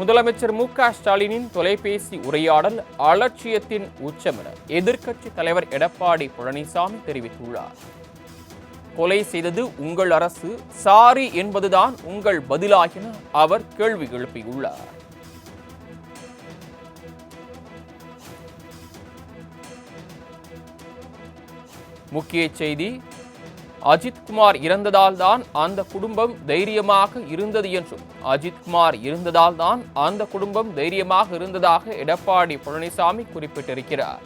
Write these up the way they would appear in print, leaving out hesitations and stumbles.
முதலமைச்சர் மு.க.ஸ்டாலினின் தொலைபேசி உரையாடல் அலட்சியத்தின் உச்சம் என எதிர்க்கட்சித் தலைவர் எடப்பாடி பழனிசாமி தெரிவித்துள்ளார். கொலை செய்தது உங்கள் அரசு, சாரி என்பதுதான் உங்கள் பதிலா என அவர் கேள்வி எழுப்பியுள்ளார். முக்கிய செய்தி: அஜித்குமார் இறந்ததால் தான் அந்த குடும்பம் தைரியமாக இருந்தது என்றும், அஜித்குமார் இருந்ததால் தான் அந்த குடும்பம் தைரியமாக இருந்ததாக எடப்பாடி பழனிசாமி குறிப்பிட்டிருக்கிறார்.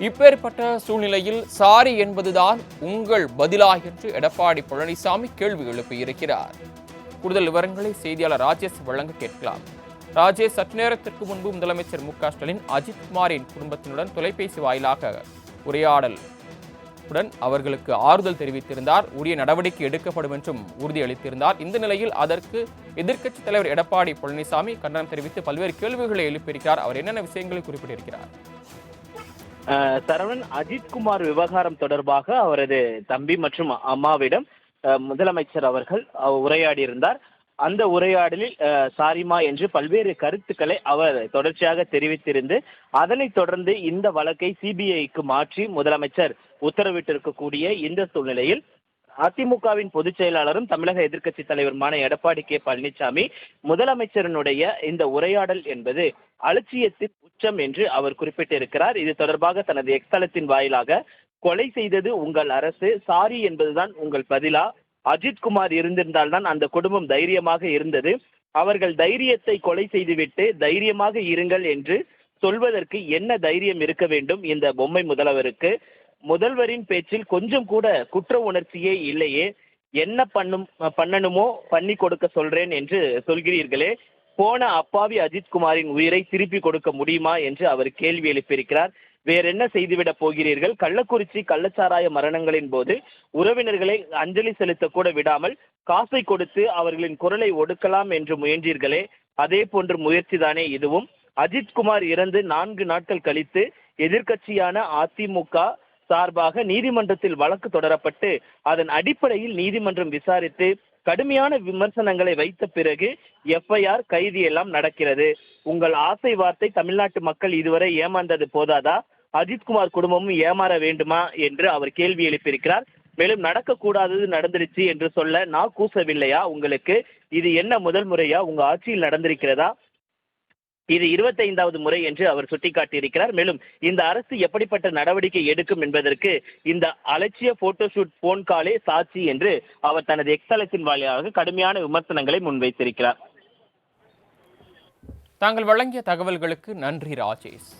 இப்பேற்பட்ட சூழ்நிலையில் சாரி என்பதுதான் உங்கள் பதிலா என்று எடப்பாடி பழனிசாமி கேள்வி எழுப்பியிருக்கிறார். கூடுதல் விவரங்களை செய்தியாளர் ராஜேஷ் வழங்க கேட்கலாம். ராஜேஷ், சற்று நேரத்திற்கு முன்பு முதலமைச்சர் மு.க.ஸ்டாலின் அஜித்குமாரின் குடும்பத்தினுடன் தொலைபேசி வாயிலாக உரையாடல் அவர்களுக்கு ஆறுதல் தெரிவித்திருந்தார். உரிய நடவடிக்கை எடுக்கப்படும் என்றும் உறுதியளித்திருந்தார். இந்த நிலையில் அதற்கு எதிர்க்கட்சித் தலைவர் எடப்பாடி பழனிசாமி கண்டனம் தெரிவித்து பல்வேறு கேள்விகளை எழுப்பியிருக்கிறார். அவர் என்னென்ன விஷயங்களை குறிப்பிட்டிருக்கிறார்? சரவணன், அஜித்குமார் விவகாரம் தொடர்பாக அவரது தம்பி மற்றும் அம்மாவிடம் முதலமைச்சர் அவர்கள் உரையாடியிருந்தார். அந்த உரையாடலில் சாரிமா என்று பல்வேறு கருத்துக்களை அவர் தொடர்ச்சியாக தெரிவித்திருந்து, அதனைத் தொடர்ந்து இந்த வழக்கை சிபிஐக்கு மாற்றி முதலமைச்சர் உத்தரவிட்டிருக்கக்கூடிய இந்த சூழ்நிலையில் அதிமுகவின் பொதுச் செயலாளரும் தமிழக எதிர்க்கட்சி தலைவருமான எடப்பாடி கே பழனிசாமி முதலமைச்சரனுடைய இந்த உரையாடல் என்பது அலட்சியத்தின் உச்சம் என்று அவர் குறிப்பிட்டிருக்கிறார். இது தொடர்பாக தனது எக்ஸ் தளத்தின் வாயிலாக, கொலை செய்தது உங்கள் அரசு, சாரி என்பதுதான் உங்கள் பதிலா, அஜித்குமார் இருந்திருந்தால்தான் அந்த குடும்பம் தைரியமாக இருந்தது, அவர்கள் தைரியத்தை கொலை செய்துவிட்டு தைரியமாக இருங்கள் என்று சொல்வதற்கு என்ன தைரியம் இருக்க வேண்டும் இந்த பொம்மை முதல்வருக்கு? முதல்வரின் பேச்சில் கொஞ்சம் கூட குற்ற உணர்ச்சியே இல்லையே, என்ன பண்ணணுமோ பண்ணி கொடுக்க சொல்றேன் என்று சொல்கிறீர்களே, போன அப்பாவி அஜித்குமாரின் உயிரை திருப்பி கொடுக்க முடியுமா என்று அவர் கேள்வி எழுப்பியிருக்கிறார். வேற என்ன செய்துவிட போகிறீர்கள்? கள்ளக்குறிச்சி கள்ளச்சாராய மரணங்களின் போது உறவினர்களை அஞ்சலி செலுத்த கூட விடாமல் காசை கொடுத்து அவர்களின் குரலை ஒடுக்கலாம் என்று முயன்றீர்களே, அதே போன்ற முயற்சி தானே இதுவும்? அஜித்குமார் இறந்து 4 நாட்கள் கழித்து எதிர்க்கட்சியான அதிமுக சார்பாக நீதிமன்றத்தில் வழக்கு தொடரப்பட்டு அதன் அடிப்படையில் நீதிமன்றம் விசாரித்து கடுமையான விமர்சனங்களை வைத்த பிறகு எஃப்ஐஆர், கைது எல்லாம் நடக்கிறது. உங்கள் ஆசை வார்த்தை தமிழ்நாட்டு மக்கள் இதுவரை ஏமாந்தது போதாதா? அஜித்குமார் குடும்பமும் ஏமாற வேண்டுமா என்று அவர் கேள்வி எழுப்பியிருக்கிறார். மேலும் நடக்கக்கூடாதது நடந்துருச்சு என்று சொல்ல நான் கூசவில்லையா உங்களுக்கு? இது என்ன முதல் முறையா உங்க ஆட்சியில் நடந்திருக்கிறதா? இது 25வது முறை என்று அவர் சுட்டிக்காட்டியிருக்கிறார். மேலும் இந்த அரசு எப்படிப்பட்ட நடவடிக்கை எடுக்கும் என்பதற்கு இந்த அலட்சிய போட்டோஷூட் போன் காலே சாட்சி என்று அவர் தனது எக்ஸ் தளத்தின் வாயிலாக கடுமையான விமர்சனங்களை முன்வைத்திருக்கிறார். தாங்கள் வழங்கிய தகவல்களுக்கு நன்றி ராஜேஷ்.